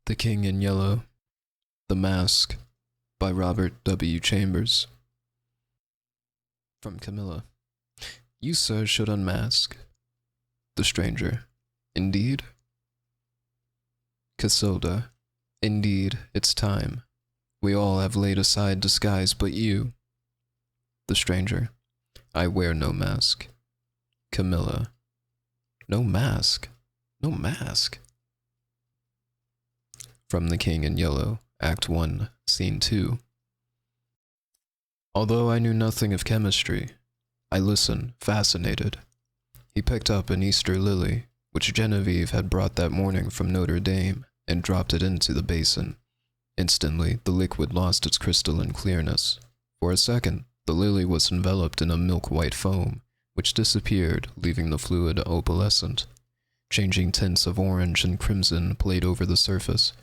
The King in Yellow, The Mask, by Robert W. Chambers. From Camilla. You, sir, should unmask. The Stranger. Indeed? Casilda. Indeed, it's time. We all have laid aside disguise but you. The Stranger. I wear no mask. Camilla. No mask? No mask? From The King in Yellow, Act 1, Scene 2. Although I knew nothing of chemistry, I listened, fascinated. He picked up an Easter lily, which Genevieve had brought that morning from Notre Dame, and dropped it into the basin. Instantly, the liquid lost its crystalline clearness. For a second, the lily was enveloped in a milk-white foam, which disappeared, leaving the fluid opalescent. Changing tints of orange and crimson played over the surface,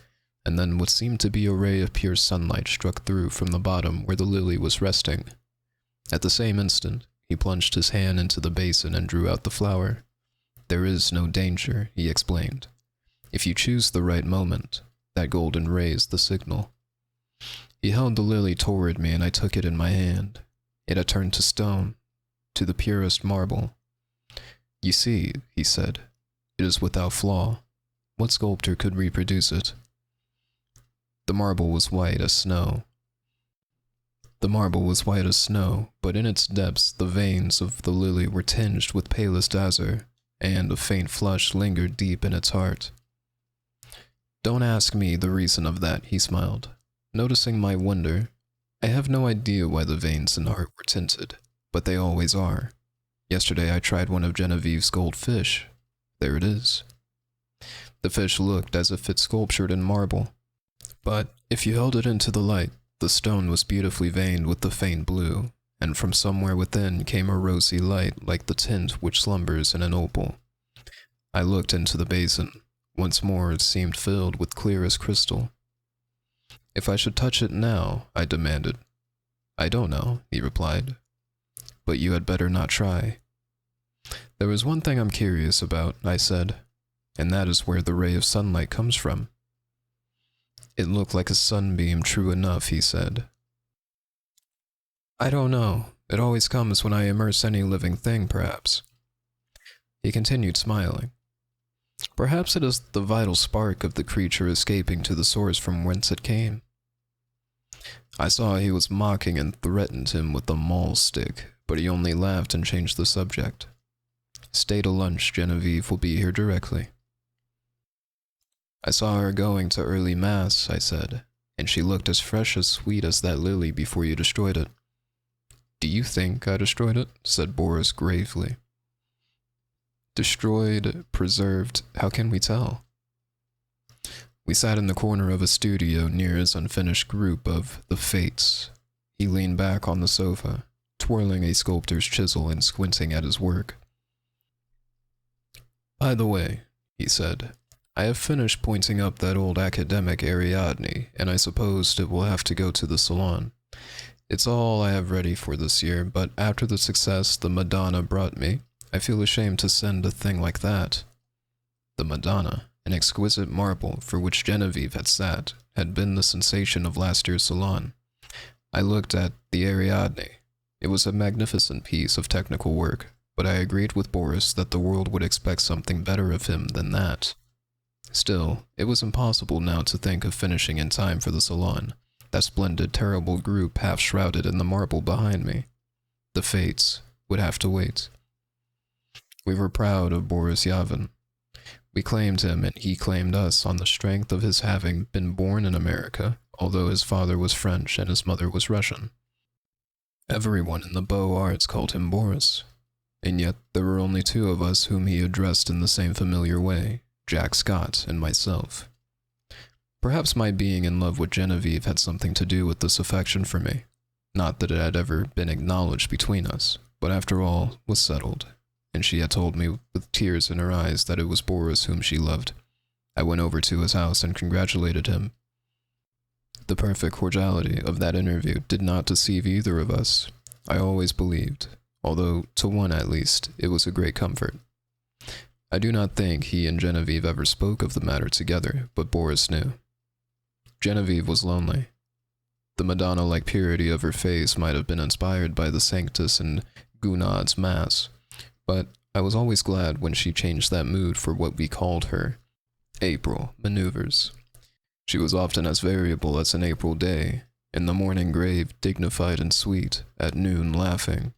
and then what seemed to be a ray of pure sunlight struck through from the bottom where the lily was resting. At the same instant, he plunged his hand into the basin and drew out the flower. There is no danger, he explained. If you choose the right moment, that golden ray is the signal. He held the lily toward me and I took it in my hand. It had turned to stone, to the purest marble. You see, he said, it is without flaw. What sculptor could reproduce it? The marble was white as snow. But in its depths the veins of the lily were tinged with palest azure, and a faint flush lingered deep in its heart. Don't ask me the reason of that, he smiled. Noticing my wonder, I have no idea why the veins in the heart were tinted, but they always are. Yesterday I tried one of Genevieve's gold fish. There it is. The fish looked as if it's sculptured in marble. But if you held it into the light, the stone was beautifully veined with the faint blue, and from somewhere within came a rosy light like the tint which slumbers in an opal. I looked into the basin. Once more it seemed filled with clearest crystal. If I should touch it now, I demanded. I don't know, he replied. But you had better not try. There is one thing I'm curious about, I said, and that is where the ray of sunlight comes from. It looked like a sunbeam, true enough, he said. I don't know. It always comes when I immerse any living thing, perhaps. He continued smiling. Perhaps it is the vital spark of the creature escaping to the source from whence it came. I saw he was mocking and threatened him with a maul stick, but he only laughed and changed the subject. Stay to lunch, Genevieve will be here directly. I saw her going to early mass, I said, and she looked as fresh as sweet as that lily before you destroyed it. Do you think I destroyed it? Said Boris gravely. Destroyed, preserved, how can we tell? We sat in the corner of a studio near his unfinished group of the Fates. He leaned back on the sofa, twirling a sculptor's chisel and squinting at his work. By the way, he said, I have finished pointing up that old academic Ariadne, and I suppose it will have to go to the salon. It's all I have ready for this year, but after the success the Madonna brought me, I feel ashamed to send a thing like that. The Madonna, an exquisite marble for which Genevieve had sat, had been the sensation of last year's salon. I looked at the Ariadne. It was a magnificent piece of technical work, but I agreed with Boris that the world would expect something better of him than that. Still, it was impossible now to think of finishing in time for the salon, that splendid, terrible group half shrouded in the marble behind me. The Fates would have to wait. We were proud of Boris Yavin. We claimed him and he claimed us on the strength of his having been born in America, although his father was French and his mother was Russian. Everyone in the Beaux Arts called him Boris, and yet there were only two of us whom he addressed in the same familiar way, Jack Scott and myself. Perhaps my being in love with Genevieve had something to do with this affection for me. Not that it had ever been acknowledged between us, but after all was settled, and she had told me with tears in her eyes that it was Boris whom she loved. I went over to his house and congratulated him. The perfect cordiality of that interview did not deceive either of us. I always believed, although to one at least, it was a great comfort. I do not think he and Genevieve ever spoke of the matter together, but Boris knew. Genevieve was lonely. The Madonna-like purity of her face might have been inspired by the Sanctus and Gounod's Mass, but I was always glad when she changed that mood for what we called her April maneuvers. She was often as variable as an April day, in the morning grave, dignified and sweet, at noon laughing,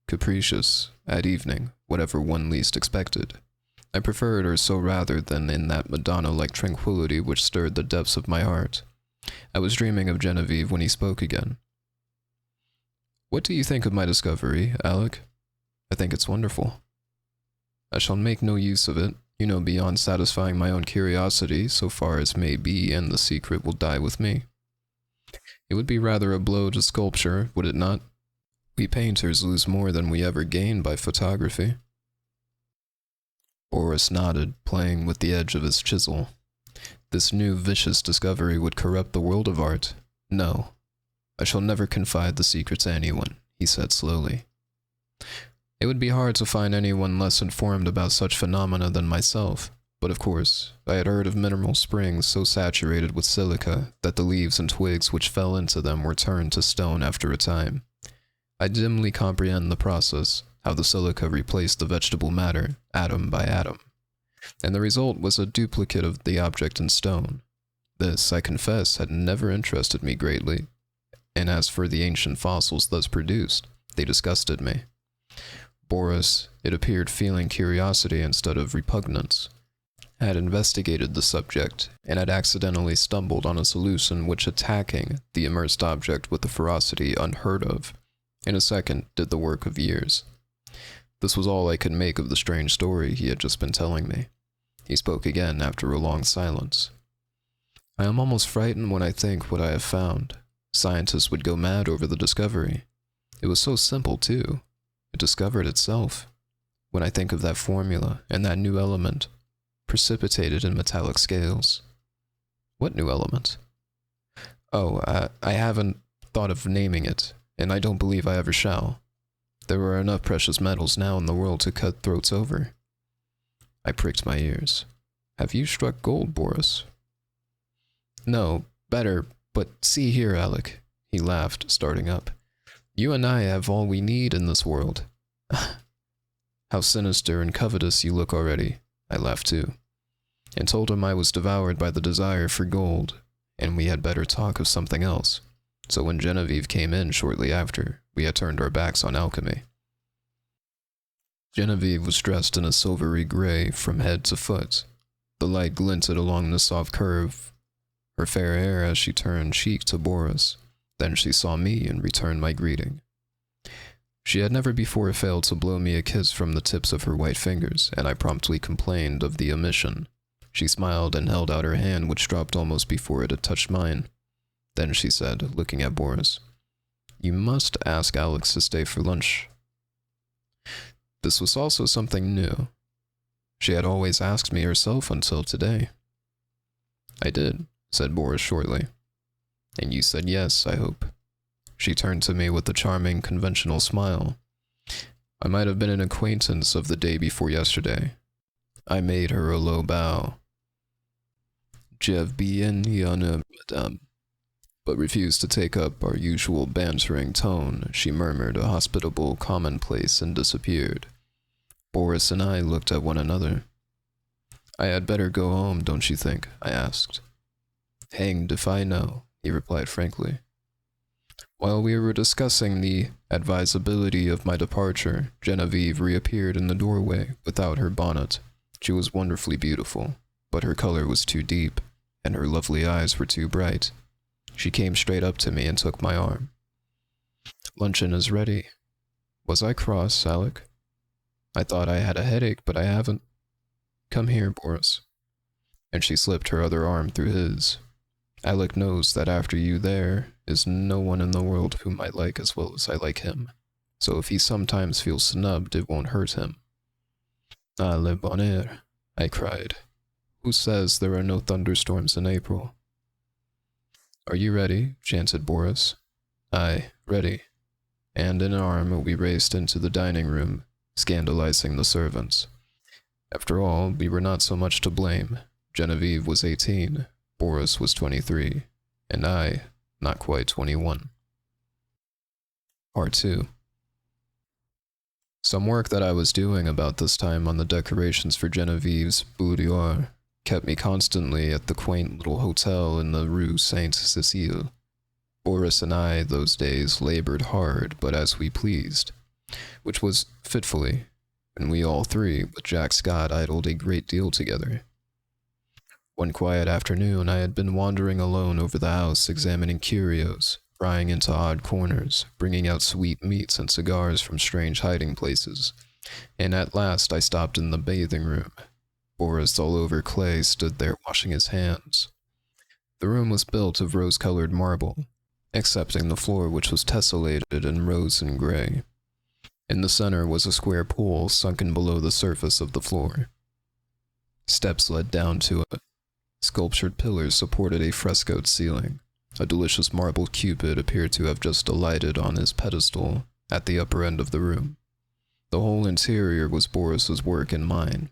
capricious, at evening, whatever one least expected. I preferred her so rather than in that Madonna-like tranquility which stirred the depths of my heart. I was dreaming of Genevieve when he spoke again. "What do you think of my discovery, Alec?" "I think it's wonderful." "I shall make no use of it, beyond satisfying my own curiosity, so far as may be, and the secret will die with me." "It would be rather a blow to sculpture, would it not? We painters lose more than we ever gain by photography." Boris nodded, playing with the edge of his chisel. This new vicious discovery would corrupt the world of art. "No, I shall never confide the secret to anyone," he said slowly. "It would be hard to find anyone less informed about such phenomena than myself, but of course, I had heard of mineral springs so saturated with silica that the leaves and twigs which fell into them were turned to stone after a time. I dimly comprehend the process, how the silica replaced the vegetable matter, atom by atom, and the result was a duplicate of the object in stone. This, I confess, had never interested me greatly, and as for the ancient fossils thus produced, they disgusted me. Boris, it appeared feeling curiosity instead of repugnance, had investigated the subject, and had accidentally stumbled on a solution which, attacking the immersed object with a ferocity unheard of, in a second did the work of years. This was all I could make of the strange story he had just been telling me. He spoke again after a long silence. "I am almost frightened when I think what I have found. Scientists would go mad over the discovery. It was so simple, too. It discovered itself. When I think of that formula and that new element, precipitated in metallic scales." "What new element?" "Oh, I haven't thought of naming it, and I don't believe I ever shall. There are enough precious metals now in the world to cut throats over." I pricked my ears. "Have you struck gold, Boris?" "No, better, but see here, Alec," he laughed, starting up. "You and I have all we need in this world." "How sinister and covetous you look already," I laughed too, and told him I was devoured by the desire for gold, and we had better talk of something else. So when Genevieve came in shortly after, we had turned our backs on alchemy. Genevieve was dressed in a silvery gray from head to foot. The light glinted along the soft curve her fair hair as she turned cheek to Boris. Then she saw me and returned my greeting. She had never before failed to blow me a kiss from the tips of her white fingers, and I promptly complained of the omission. She smiled and held out her hand, which dropped almost before it had touched mine. Then she said, looking at Boris, "You must ask Alex to stay for lunch." This was also something new. She had always asked me herself until today. "I did," said Boris shortly. "And you said yes, I hope." She turned to me with a charming, conventional smile. I might have been an acquaintance of the day before yesterday. I made her a low bow. "Je bien honneur, madame," but refused to take up our usual bantering tone. She murmured a hospitable commonplace and disappeared. Boris and I looked at one another. "I had better go home, don't you think?" I asked. "Hanged if I know," he replied frankly. While we were discussing the advisability of my departure, Genevieve reappeared in the doorway without her bonnet. She was wonderfully beautiful, but her color was too deep, and her lovely eyes were too bright. She came straight up to me and took my arm. "Luncheon is ready." Was I cross, Alec? "I thought I had a headache, but I haven't." "Come here, Boris." And she slipped her other arm through his. "Alec knows that after you there is no one in the world whom I like as well as I like him. So if he sometimes feels snubbed, it won't hurt him." "Ah, le bonheur," I cried. "Who says there are no thunderstorms in April?" "Are you ready?" chanted Boris. "Aye, ready." And in an arm we raced into the dining room, scandalizing the servants. After all, we were not so much to blame. Genevieve was 18, Boris was 23. and I, not quite 21. Part 2. Some work that I was doing about this time on the decorations for Genevieve's boudoir kept me constantly at the quaint little hotel in the Rue Sainte-Cécile. Boris and I, those days, labored hard, but as we pleased, which was fitfully, and we all three, with Jack Scott, idled a great deal together. One quiet afternoon, I had been wandering alone over the house, examining curios, prying into odd corners, bringing out sweet meats and cigars from strange hiding places, and at last I stopped in the bathing room. Boris, all over clay, stood there washing his hands. The room was built of rose-colored marble, excepting the floor, which was tessellated in rose and gray. In the center was a square pool sunken below the surface of the floor. Steps led down to it. Sculptured pillars supported a frescoed ceiling. A delicious marble Cupid appeared to have just alighted on his pedestal at the upper end of the room. The whole interior was Boris's work and mine.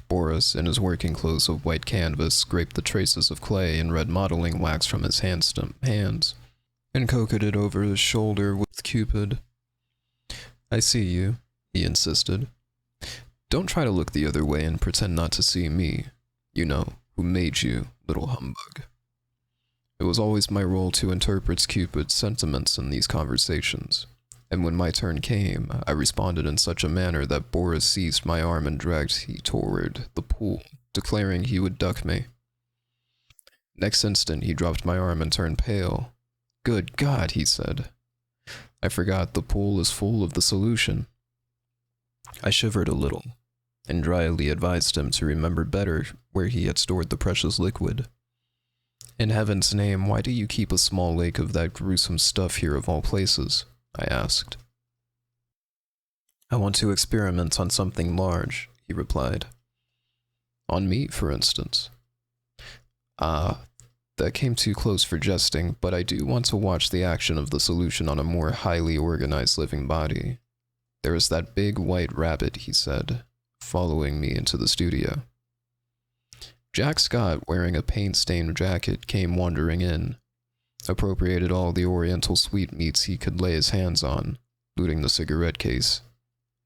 Boris, in his working clothes of white canvas, scraped the traces of clay and red modeling wax from his hands and coquetted over his shoulder with Cupid. "I see you," he insisted. "Don't try to look the other way and pretend not to see me. You know, who made you, little humbug." It was always my role to interpret Cupid's sentiments in these conversations, and when my turn came, I responded in such a manner that Boris seized my arm and dragged me toward the pool, declaring he would duck me. Next instant, he dropped my arm and turned pale. "Good God," he said. "I forgot the pool is full of the solution." I shivered a little, and dryly advised him to remember better where he had stored the precious liquid. "In heaven's name, why do you keep a small lake of that gruesome stuff here of all places?" I asked. "I want to experiment on something large," he replied. "On me, for instance." That came too close for jesting, but I do want to watch the action of the solution on a more highly organized living body. "There is that big white rabbit," he said, following me into the studio. Jack Scott, wearing a paint-stained jacket, came wandering in, appropriated all the oriental sweetmeats he could lay his hands on, looting the cigarette case.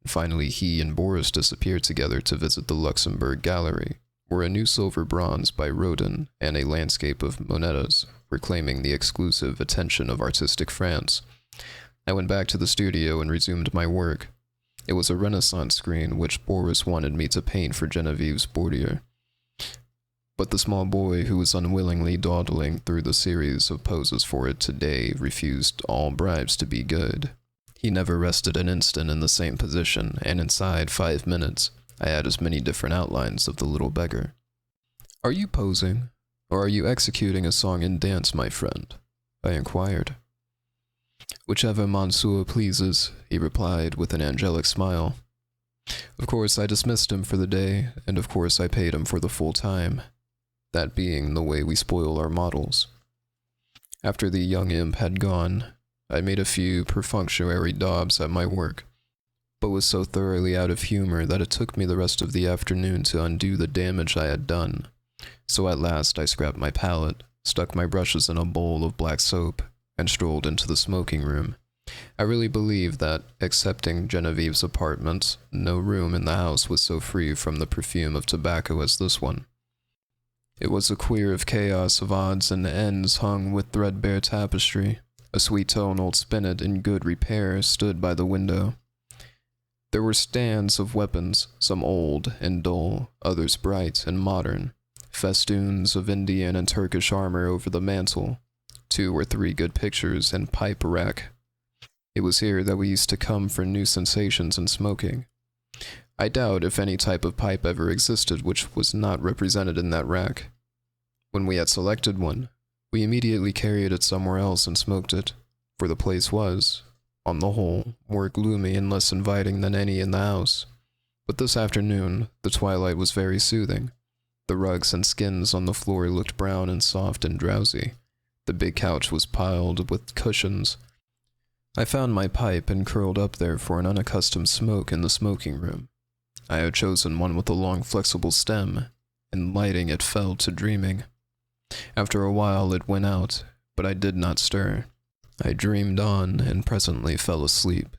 Finally, he and Boris disappeared together to visit the Luxembourg Gallery, where a new silver bronze by Rodin and a landscape of Moneta's were claiming the exclusive attention of artistic France. I went back to the studio and resumed my work. It was a Renaissance screen which Boris wanted me to paint for Genevieve's boudoir. But the small boy who was unwillingly dawdling through the series of poses for it today refused all bribes to be good. He never rested an instant in the same position, and inside 5 minutes, I had as many different outlines of the little beggar. "Are you posing, or are you executing a song and dance, my friend?" I inquired. "Whichever Monsieur pleases," he replied with an angelic smile. Of course, I dismissed him for the day, and of course I paid him for the full time, that being the way we spoil our models. After the young imp had gone, I made a few perfunctory daubs at my work, but was so thoroughly out of humor that it took me the rest of the afternoon to undo the damage I had done. So at last I scrapped my palette, stuck my brushes in a bowl of black soap, and strolled into the smoking room. I really believe that, excepting Genevieve's apartment, no room in the house was so free from the perfume of tobacco as this one. It was a queer of chaos of odds and ends hung with threadbare tapestry. A sweet-toned old spinet in good repair stood by the window. There were stands of weapons, some old and dull, others bright and modern, festoons of Indian and Turkish armor over the mantel, 2 or 3 good pictures and pipe rack. It was here that we used to come for new sensations in smoking. I doubt if any type of pipe ever existed which was not represented in that rack. When we had selected one, we immediately carried it somewhere else and smoked it, for the place was, on the whole, more gloomy and less inviting than any in the house. But this afternoon, the twilight was very soothing. The rugs and skins on the floor looked brown and soft and drowsy. The big couch was piled with cushions. I found my pipe and curled up there for an unaccustomed smoke in the smoking room. I had chosen one with a long flexible stem, and lighting it fell to dreaming. After a while it went out, but I did not stir. I dreamed on and presently fell asleep.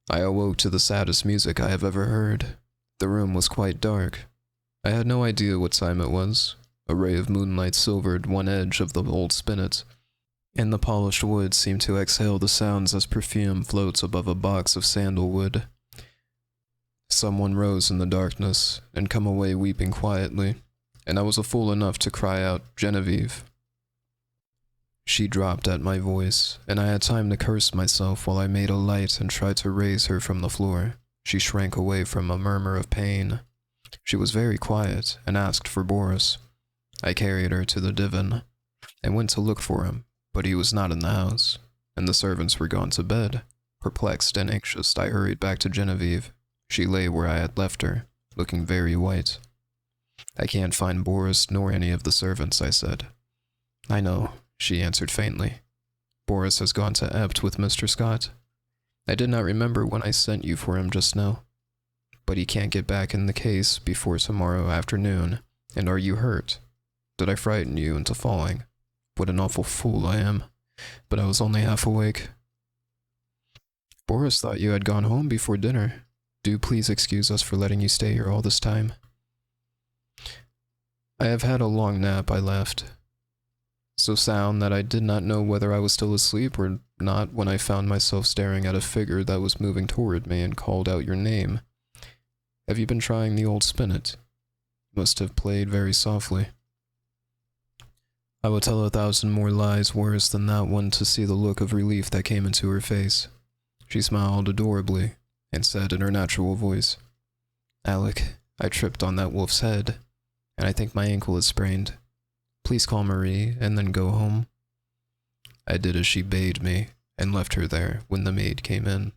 I awoke to the saddest music I have ever heard. The room was quite dark. I had no idea what time it was. A ray of moonlight silvered one edge of the old spinet, and the polished wood seemed to exhale the sounds as perfume floats above a box of sandalwood. Someone rose in the darkness and come away weeping quietly, and I was a fool enough to cry out, "Genevieve." She dropped at my voice, and I had time to curse myself while I made a light and tried to raise her from the floor. She shrank away from a murmur of pain. She was very quiet and asked for Boris. I carried her to the divan and went to look for him, but he was not in the house, and the servants were gone to bed. Perplexed and anxious, I hurried back to Genevieve. She lay where I had left her, looking very white. "I can't find Boris nor any of the servants," I said. "I know," she answered faintly. "Boris has gone to Ept with Mr. Scott. I did not remember when I sent you for him just now. But he can't get back in the case before tomorrow afternoon. And are you hurt? Did I frighten you into falling? What an awful fool I am. But I was only half awake." "Boris thought you had gone home before dinner. Do please excuse us for letting you stay here all this time." "I have had a long nap," I laughed. "So sound that I did not know whether I was still asleep or not when I found myself staring at a figure that was moving toward me and called out your name. Have you been trying the old spinet? Must have played very softly." I would tell 1,000 more lies worse than that one to see the look of relief that came into her face. She smiled adorably and said in her natural voice, "Alec, I tripped on that wolf's head, and I think my ankle is sprained. Please call Marie and then go home." I did as she bade me and left her there when the maid came in.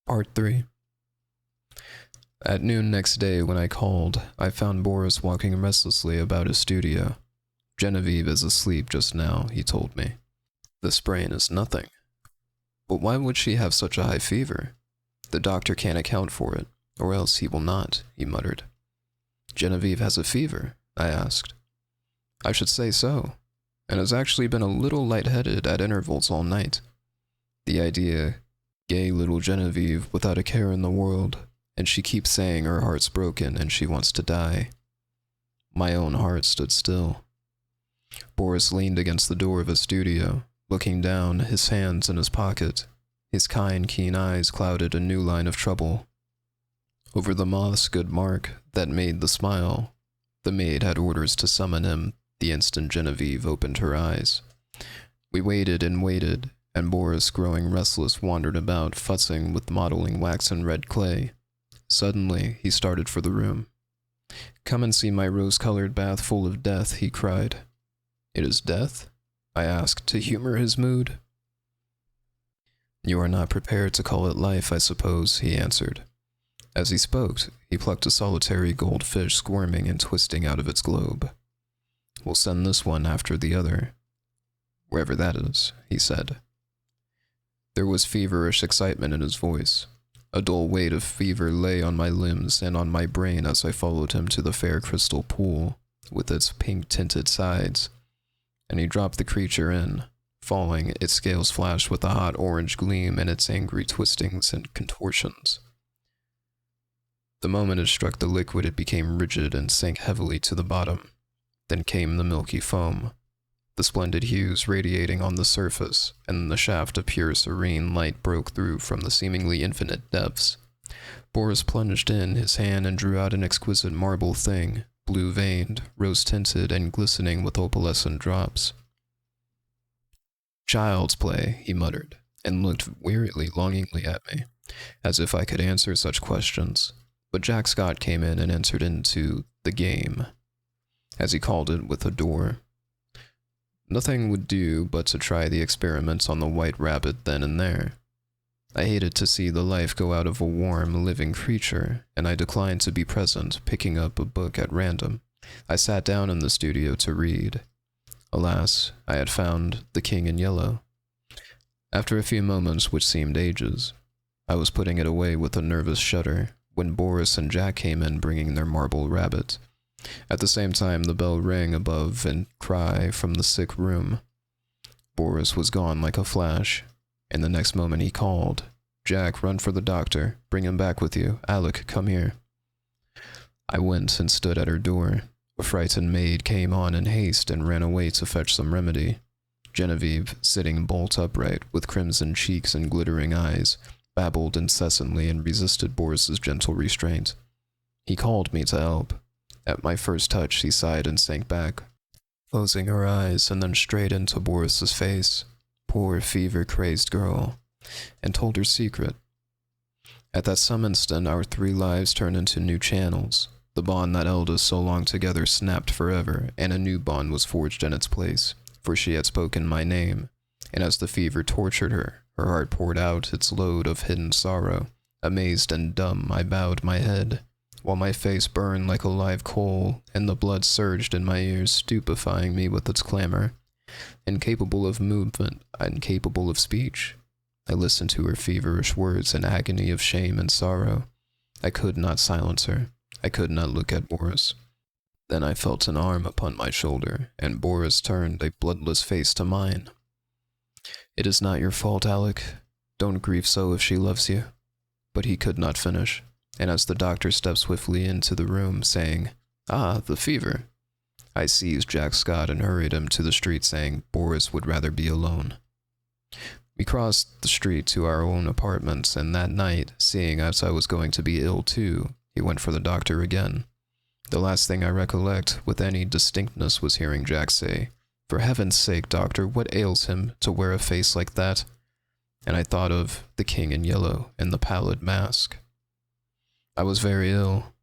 Part 3. At noon next day when I called, I found Boris walking restlessly about his studio. "Genevieve is asleep just now," he told me. "The sprain is nothing." "But why would she have such a high fever? The doctor can't account for it, or else he will not," he muttered. "Genevieve has a fever?" I asked. "I should say so, and has actually been a little lightheaded at intervals all night. The idea, gay little Genevieve without a care in the world, and she keeps saying her heart's broken and she wants to die." My own heart stood still. Boris leaned against the door of his studio, looking down, his hands in his pocket. His kind, keen eyes clouded a new line of trouble. Over the moth's good mark that made the smile, the maid had orders to summon him the instant Genevieve opened her eyes. We waited, and Boris, growing restless, wandered about, fussing with modeling wax and red clay. Suddenly, he started for the room. "Come and see my rose-colored bath full of death," he cried. "It is death?" I asked, to humor his mood. "You are not prepared to call it life, I suppose," he answered. As he spoke, he plucked a solitary goldfish squirming and twisting out of its globe. "We'll send this one after the other, wherever that is," he said. There was feverish excitement in his voice. A dull weight of fever lay on my limbs and on my brain as I followed him to the fair crystal pool, with its pink-tinted sides, and he dropped the creature in. Falling, its scales flashed with a hot orange gleam and its angry twistings and contortions. The moment it struck the liquid, it became rigid and sank heavily to the bottom. Then came the milky foam, the splendid hues radiating on the surface, and the shaft of pure serene light broke through from the seemingly infinite depths. Boris plunged in his hand and drew out an exquisite marble thing, blue-veined, rose-tinted, and glistening with opalescent drops. "Child's play," he muttered, and looked wearily, longingly at me, as if I could answer such questions. But Jack Scott came in and entered into the game, as he called it with a door. Nothing would do but to try the experiments on the white rabbit then and there. I hated to see the life go out of a warm, living creature, and I declined to be present, picking up a book at random. I sat down in the studio to read. Alas, I had found The King in Yellow. After a few moments, which seemed ages, I was putting it away with a nervous shudder, when Boris and Jack came in bringing their marble rabbit. At the same time, the bell rang above and cry from the sick room. Boris was gone like a flash, and the next moment he called, "Jack, run for the doctor. Bring him back with you. Alec, come here." I went and stood at her door. A frightened maid came on in haste and ran away to fetch some remedy. Genevieve, sitting bolt upright, with crimson cheeks and glittering eyes, babbled incessantly and resisted Boris's gentle restraint. He called me to help. At my first touch, she sighed and sank back, closing her eyes and then straight into Boris's face. Poor fever-crazed girl, and told her secret. At that some instant, our three lives turned into new channels. The bond that held us so long together snapped forever, and a new bond was forged in its place, for she had spoken my name, and as the fever tortured her, her heart poured out its load of hidden sorrow. Amazed and dumb, I bowed my head, while my face burned like a live coal, and the blood surged in my ears, stupefying me with its clamor. Incapable of movement, incapable of speech, I listened to her feverish words in agony of shame and sorrow. I could not silence her. I could not look at Boris. Then I felt an arm upon my shoulder, and Boris turned a bloodless face to mine. "It is not your fault, Alec. Don't grieve so if she loves you." But he could not finish, and as the doctor stepped swiftly into the room, saying, "Ah, the fever," I seized Jack Scott and hurried him to the street, saying Boris would rather be alone. We crossed the street to our own apartments, and that night, seeing as I was going to be ill too, he went for the doctor again. The last thing I recollect with any distinctness was hearing Jack say, "For heaven's sake, doctor, what ails him to wear a face like that?" And I thought of the King in Yellow and the pallid mask. I was very ill.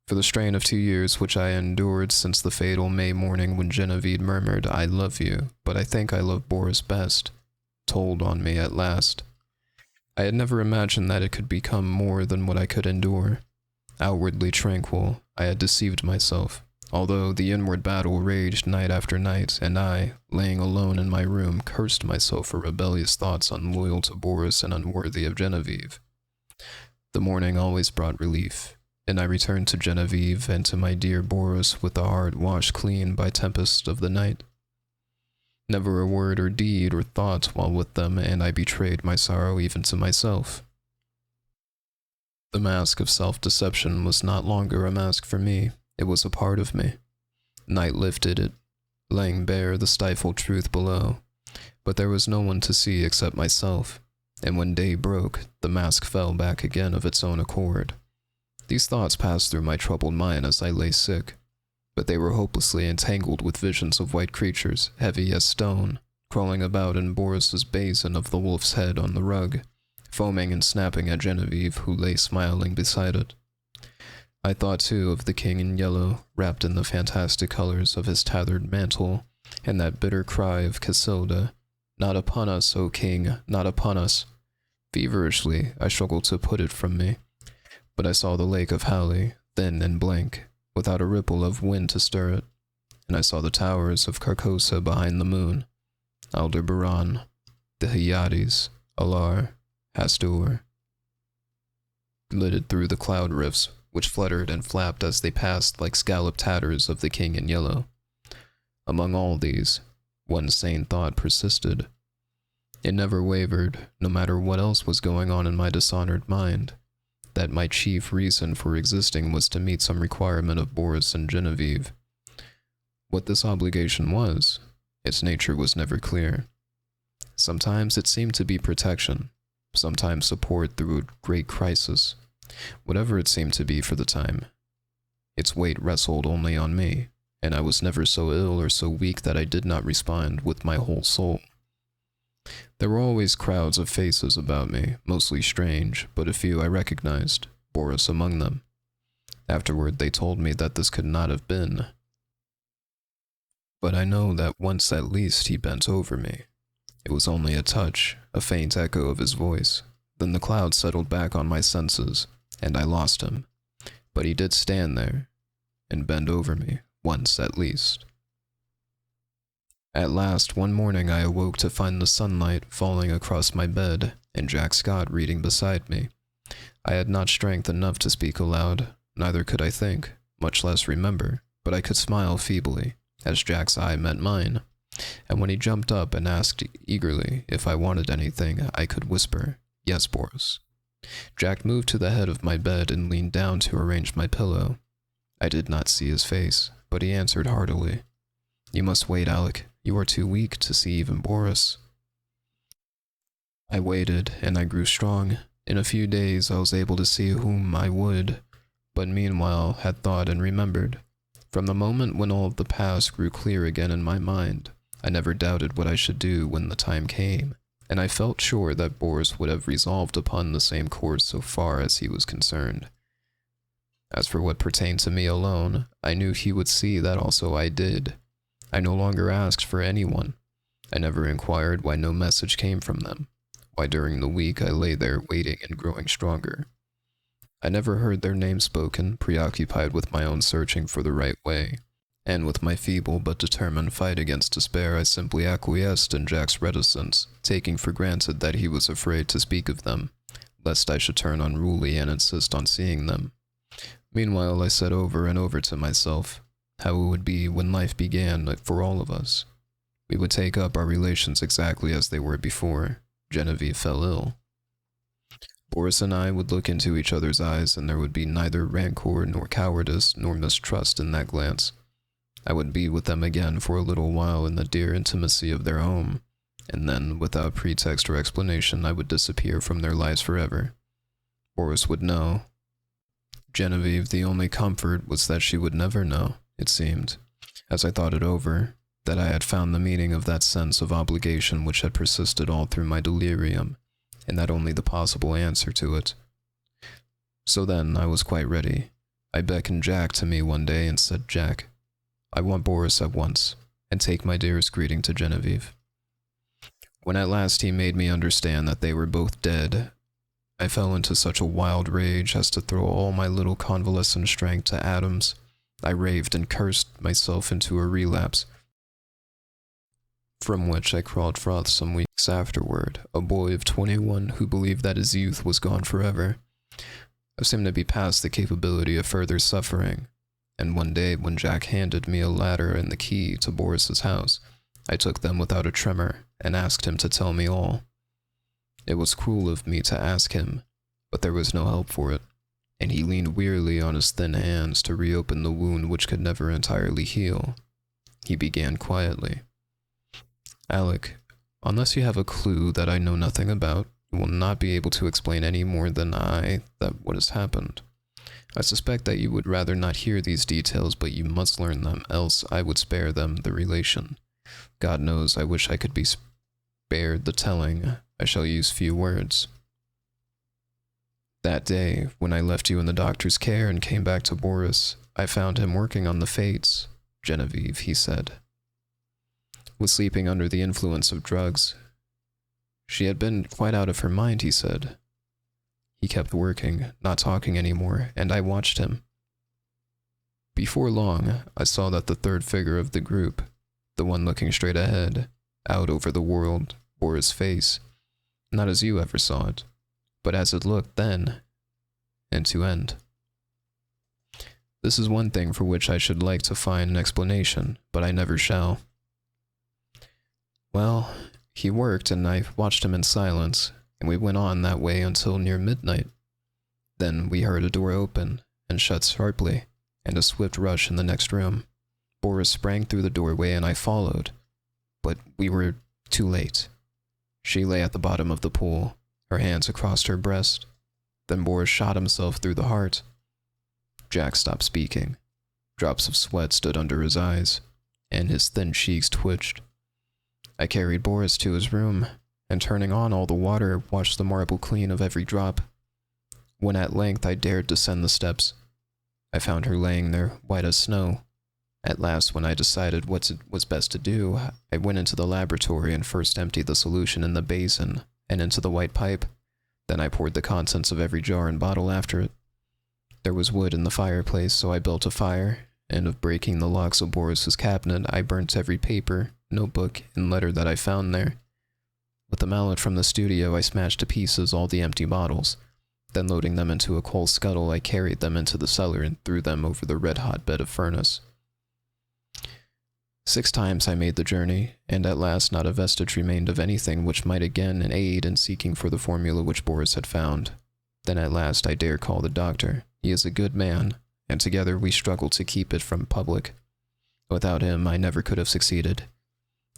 For the strain of 2 years which I endured since the fatal May morning when Genevieve murmured, "I love you, but I think I love Boris best," told on me at last. I had never imagined that it could become more than what I could endure. Outwardly tranquil, I had deceived myself, although the inward battle raged night after night, and I, laying alone in my room, cursed myself for rebellious thoughts unloyal to Boris and unworthy of Genevieve. The morning always brought relief, and I returned to Genevieve and to my dear Boris with a heart washed clean by tempest of the night. Never a word or deed or thought while with them, and I betrayed my sorrow even to myself. The mask of self-deception was not longer a mask for me, it was a part of me. Night lifted it, laying bare the stifled truth below, but there was no one to see except myself, and when day broke, the mask fell back again of its own accord. These thoughts passed through my troubled mind as I lay sick, but they were hopelessly entangled with visions of white creatures, heavy as stone, crawling about in Boris's basin of the wolf's head on the rug, foaming and snapping at Genevieve, who lay smiling beside it. I thought too of the King in Yellow, wrapped in the fantastic colors of his tattered mantle, and that bitter cry of Casilda, "Not upon us, O King, not upon us." Feverishly, I struggled to put it from me, but I saw the lake of Howley, thin and blank, without a ripple of wind to stir it, and I saw the towers of Carcosa behind the moon, Aldebaran, the Hyades, Alar, Hastur, glittered through the cloud rifts, which fluttered and flapped as they passed like scalloped tatters of the King in Yellow. Among all these, one sane thought persisted. It never wavered, no matter what else was going on in my dishonored mind, that my chief reason for existing was to meet some requirement of Boris and Genevieve. What this obligation was, its nature was never clear. Sometimes it seemed to be protection, sometimes support through a great crisis. Whatever it seemed to be for the time, its weight rested only on me, and I was never so ill or so weak that I did not respond with my whole soul. There were always crowds of faces about me, mostly strange, but a few I recognized, Boris among them. Afterward, they told me that this could not have been. But I know that once at least he bent over me. It was only a touch, a faint echo of his voice. Then the cloud settled back on my senses, and I lost him. But he did stand there, and bend over me, once at least. At last, one morning I awoke to find the sunlight falling across my bed, and Jack Scott reading beside me. I had not strength enough to speak aloud, neither could I think, much less remember, but I could smile feebly, as Jack's eye met mine, and when he jumped up and asked eagerly if I wanted anything, I could whisper, "Yes, Boris." Jack moved to the head of my bed and leaned down to arrange my pillow. I did not see his face, but he answered heartily, "You must wait, Alec. You are too weak to see even Boris." I waited, and I grew strong. In a few days I was able to see whom I would, but meanwhile had thought and remembered. From the moment when all of the past grew clear again in my mind, I never doubted what I should do when the time came, and I felt sure that Boris would have resolved upon the same course so far as he was concerned. As for what pertained to me alone, I knew he would see that also I did. I no longer asked for anyone. I never inquired why no message came from them, why during the week I lay there waiting and growing stronger. I never heard their names spoken, preoccupied with my own searching for the right way, and with my feeble but determined fight against despair I simply acquiesced in Jack's reticence, taking for granted that he was afraid to speak of them, lest I should turn unruly and insist on seeing them. Meanwhile I said over and over to myself how it would be when life began for all of us. We would take up our relations exactly as they were before. Genevieve fell ill. Boris and I would look into each other's eyes, and there would be neither rancor nor cowardice nor mistrust in that glance. I would be with them again for a little while in the dear intimacy of their home, and then, without pretext or explanation, I would disappear from their lives forever. Boris would know. Genevieve, the only comfort was that she would never know, it seemed, as I thought it over, that I had found the meaning of that sense of obligation which had persisted all through my delirium, and that only the possible answer to it. So then I was quite ready. I beckoned Jack to me one day and said, "Jack, I want Boris at once, and take my dearest greeting to Genevieve." When at last he made me understand that they were both dead, I fell into such a wild rage as to throw all my little convalescent strength to atoms. I raved and cursed myself into a relapse, from which I crawled forth some weeks afterward, a boy of 21 who believed that his youth was gone forever. I seemed to be past the capability of further suffering, and one day when Jack handed me a ladder and the key to Boris's house, I took them without a tremor and asked him to tell me all. It was cruel of me to ask him, but there was no help for it, and he leaned wearily on his thin hands to reopen the wound which could never entirely heal. He began quietly. "Alec, unless you have a clue that I know nothing about, you will not be able to explain any more than I that what has happened. I suspect that you would rather not hear these details, but you must learn them, else I would spare them the relation. God knows I wish I could be spared the telling. I shall use few words. That day, when I left you in the doctor's care and came back to Boris, I found him working on the fates. Genevieve, he said, was sleeping under the influence of drugs. She had been quite out of her mind, he said. He kept working, not talking anymore, and I watched him. Before long, I saw that the third figure of the group, the one looking straight ahead, out over the world, bore his face, not as you ever saw it, but as it looked then, and to end. This is one thing for which I should like to find an explanation, but I never shall. Well, he worked, and I watched him in silence, and we went on that way until near midnight. Then we heard a door open and shut sharply, and a swift rush in the next room. Boris sprang through the doorway, and I followed, but we were too late. She lay at the bottom of the pool, her hands across her breast. Then Boris shot himself through the heart. Jack stopped speaking. Drops of sweat stood under his eyes, and his thin cheeks twitched. I carried Boris to his room, and turning on all the water, washed the marble clean of every drop. When at length I dared descend the steps, I found her laying there, white as snow. At last, when I decided what was best to do, I went into the laboratory and first emptied the solution in the basin and into the white pipe. Then I poured the contents of every jar and bottle after it. There was wood in the fireplace, so I built a fire, and of breaking the locks of Boris's cabinet, I burnt every paper, notebook, and letter that I found there. With the mallet from the studio, I smashed to pieces all the empty bottles. Then loading them into a coal scuttle, I carried them into the cellar and threw them over the red-hot bed of furnace. 6 times I made the journey, and at last not a vestige remained of anything which might again aid in seeking for the formula which Boris had found. Then at last I dare call the doctor. He is a good man, and together we struggled to keep it from public. Without him, I never could have succeeded.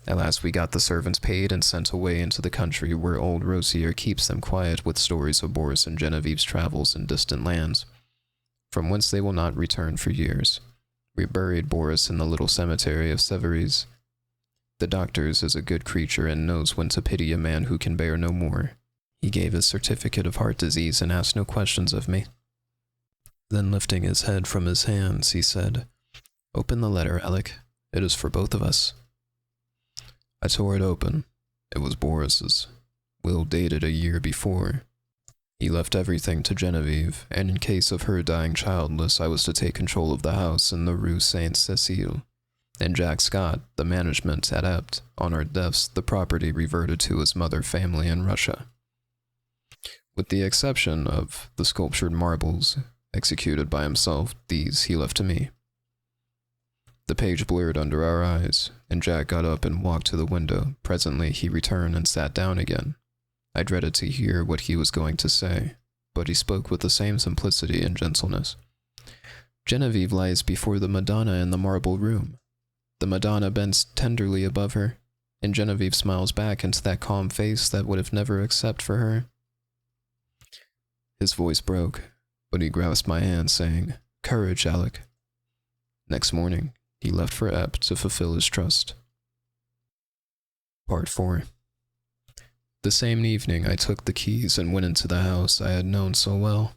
At last we got the servants paid and sent away into the country where old Rosier keeps them quiet with stories of Boris and Genevieve's travels in distant lands, from whence they will not return for years. We buried Boris in the little cemetery of Severies. The doctor's is a good creature and knows when to pity a man who can bear no more. He gave his certificate of heart disease and asked no questions of me. Then lifting his head from his hands, he said, "Open the letter, Alec. It is for both of us." I tore it open. It was Boris's, will dated a year before. He left everything to Genevieve, and in case of her dying childless, I was to take control of the house in the Rue Saint-Cécile, and Jack Scott, the management at Ept. On our deaths, the property reverted to his mother family in Russia. With the exception of the sculptured marbles executed by himself, these he left to me. The page blurred under our eyes, and Jack got up and walked to the window. Presently he returned and sat down again. I dreaded to hear what he was going to say, but he spoke with the same simplicity and gentleness. "Genevieve lies before the Madonna in the marble room. The Madonna bends tenderly above her, and Genevieve smiles back into that calm face that would have never accepted for her." His voice broke, but he grasped my hand, saying, "Courage, Alec." Next morning, he left for Ept to fulfill his trust. Part 4. The same evening, I took the keys and went into the house I had known so well.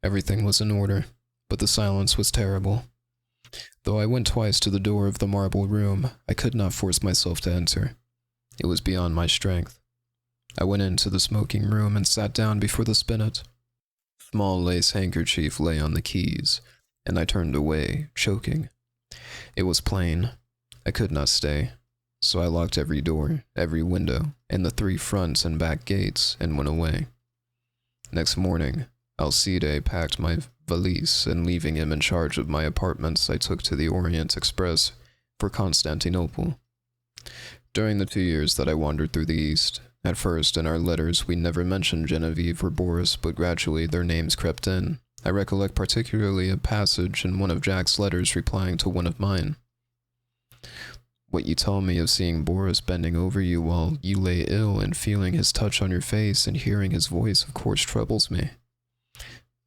Everything was in order, but the silence was terrible. Though I went twice to the door of the marble room, I could not force myself to enter. It was beyond my strength. I went into the smoking room and sat down before the spinet. A small lace handkerchief lay on the keys, and I turned away, choking. It was plain. I could not stay, so I locked every door, every window, and the 3 front and back gates, and went away. Next morning, Alcide packed my valise, and leaving him in charge of my apartments, I took to the Orient Express for Constantinople. During the 2 years that I wandered through the East, at first in our letters we never mentioned Genevieve or Boris, but gradually their names crept in. I recollect particularly a passage in one of Jack's letters replying to one of mine. "What you tell me of seeing Boris bending over you while you lay ill and feeling his touch on your face and hearing his voice of course troubles me.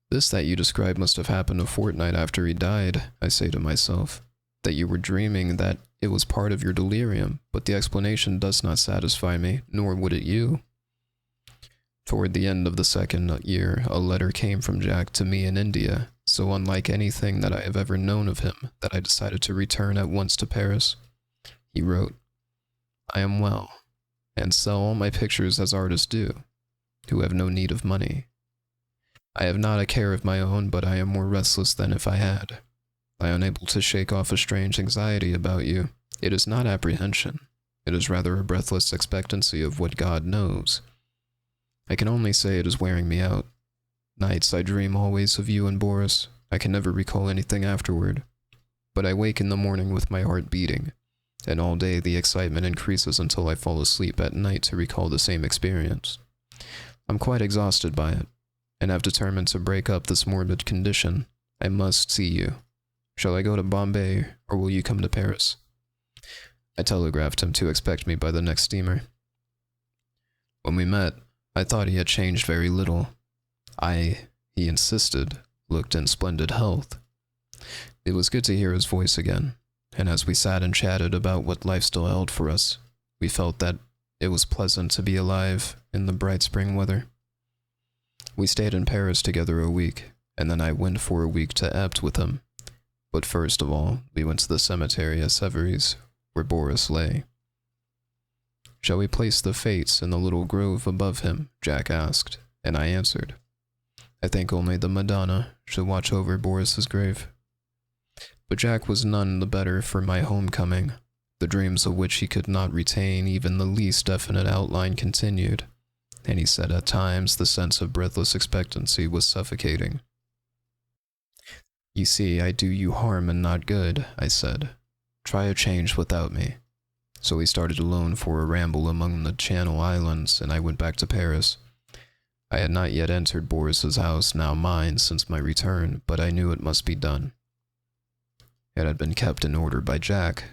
This that you describe must have happened a fortnight after he died, I say to myself, that you were dreaming, that it was part of your delirium, but the explanation does not satisfy me, nor would it you." Toward the end of the 2nd year, a letter came from Jack to me in India, so unlike anything that I have ever known of him, that I decided to return at once to Paris. He wrote, "I am well, and sell all my pictures as artists do, who have no need of money. I have not a care of my own, but I am more restless than if I had. I am unable to shake off a strange anxiety about you. It is not apprehension. It is rather a breathless expectancy of what God knows. I can only say it is wearing me out. Nights I dream always of you and Boris. I can never recall anything afterward. But I wake in the morning with my heart beating, and all day the excitement increases until I fall asleep at night to recall the same experience. I'm quite exhausted by it, and have determined to break up this morbid condition. I must see you. Shall I go to Bombay, or will you come to Paris?" I telegraphed him to expect me by the next steamer. When we met, I thought he had changed very little. He insisted, looked in splendid health. It was good to hear his voice again, and as we sat and chatted about what life still held for us, we felt that it was pleasant to be alive in the bright spring weather. We stayed in Paris together a week, and then I went for a week to Ept with him. But first of all, we went to the cemetery at Severies, where Boris lay. "Shall we place the Fates in the little grove above him?" Jack asked, and I answered, "I think only the Madonna should watch over Boris's grave." But Jack was none the better for my homecoming. The dreams of which he could not retain even the least definite outline continued, and he said at times the sense of breathless expectancy was suffocating. "You see, I do you harm and not good," I said. Try a change without me. So we started alone for a ramble among the Channel Islands, and I went back to Paris. I had not yet entered Boris's house, now mine, since my return, but I knew it must be done. It had been kept in order by Jack.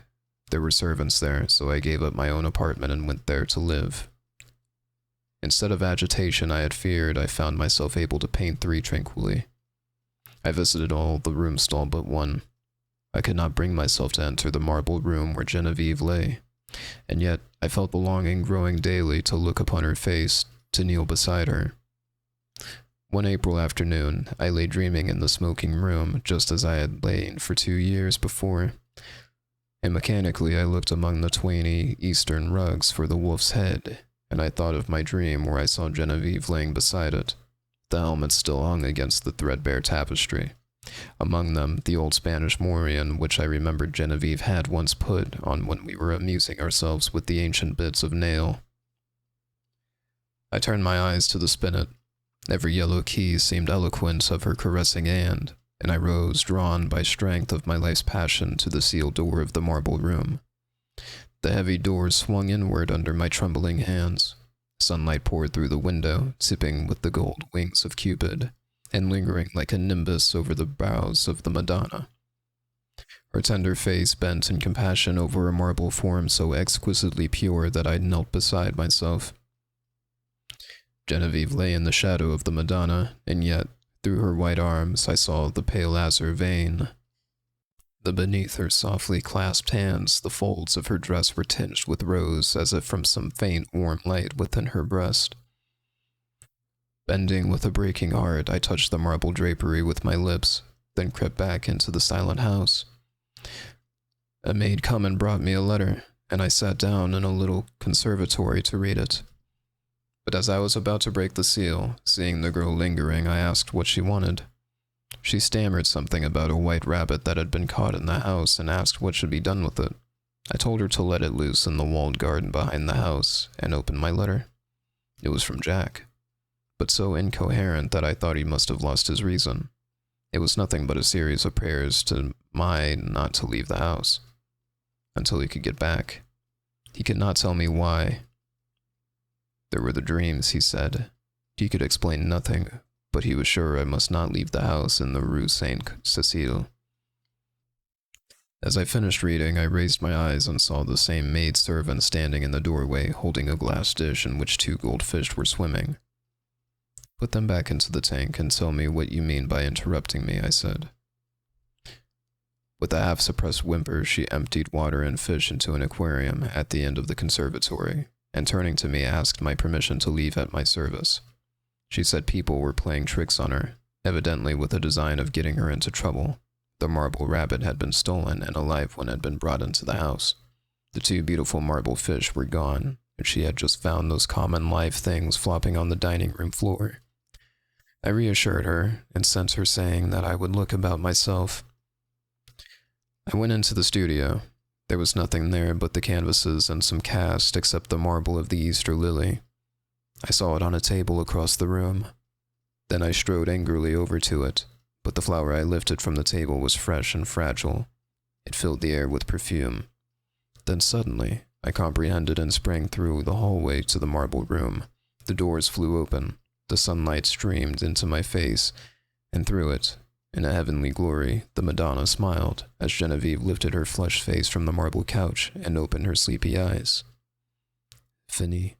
There were servants there, so I gave up my own apartment and went there to live. Instead of agitation I had feared, I found myself able to paint 3 tranquilly. I visited all the rooms all but one. I could not bring myself to enter the marble room where Genevieve lay, and yet I felt the longing growing daily to look upon her face, to kneel beside her. One April afternoon, I lay dreaming in the smoking room, just as I had lain for 2 years before, and mechanically I looked among the 20 Eastern rugs for the wolf's head, and I thought of my dream where I saw Genevieve laying beside it. The helmet still hung against the threadbare tapestry. Among them, the old Spanish morion which I remembered Genevieve had once put on when we were amusing ourselves with the ancient bits of nail. I turned my eyes to the spinet. Every yellow key seemed eloquent of her caressing hand, and I rose, drawn by strength of my life's passion, to the sealed door of the marble room. The heavy doors swung inward under my trembling hands. Sunlight poured through the window, tipping with the gold wings of Cupid, and lingering like a nimbus over the brows of the Madonna. Her tender face bent in compassion over a marble form so exquisitely pure that I knelt beside myself. Genevieve lay in the shadow of the Madonna, and yet, through her white arms, I saw the pale azure vein. Beneath her softly clasped hands, the folds of her dress were tinged with rose, as if from some faint warm light within her breast. Bending with a breaking heart, I touched the marble drapery with my lips, then crept back into the silent house. A maid come and brought me a letter, and I sat down in a little conservatory to read it. But as I was about to break the seal, seeing the girl lingering, I asked what she wanted. She stammered something about a white rabbit that had been caught in the house and asked what should be done with it. I told her to let it loose in the walled garden behind the house, and opened my letter. It was from Jack, but so incoherent that I thought he must have lost his reason. It was nothing but a series of prayers to my not to leave the house, until he could get back. He could not tell me why. There were the dreams, he said. He could explain nothing, but he was sure I must not leave the house in the Rue Saint-Cécile. As I finished reading, I raised my eyes and saw the same maid-servant standing in the doorway, holding a glass dish in which 2 goldfish were swimming. Put them back into the tank and tell me what you mean by interrupting me, I said. With a half-suppressed whimper, she emptied water and fish into an aquarium at the end of the conservatory, and turning to me asked my permission to leave at my service. She said people were playing tricks on her, evidently with a design of getting her into trouble. The marble rabbit had been stolen and a live one had been brought into the house. The 2 beautiful marble fish were gone, and she had just found those common live things flopping on the dining room floor. I reassured her and sent her saying that I would look about myself. I went into the studio. There was nothing there but the canvases and some cast except the marble of the Easter lily. I saw it on a table across the room. Then I strode angrily over to it, but the flower I lifted from the table was fresh and fragile. It filled the air with perfume. Then suddenly, I comprehended and sprang through the hallway to the marble room. The doors flew open. The sunlight streamed into my face, and through it, in a heavenly glory, the Madonna smiled as Genevieve lifted her flushed face from the marble couch and opened her sleepy eyes. Fini.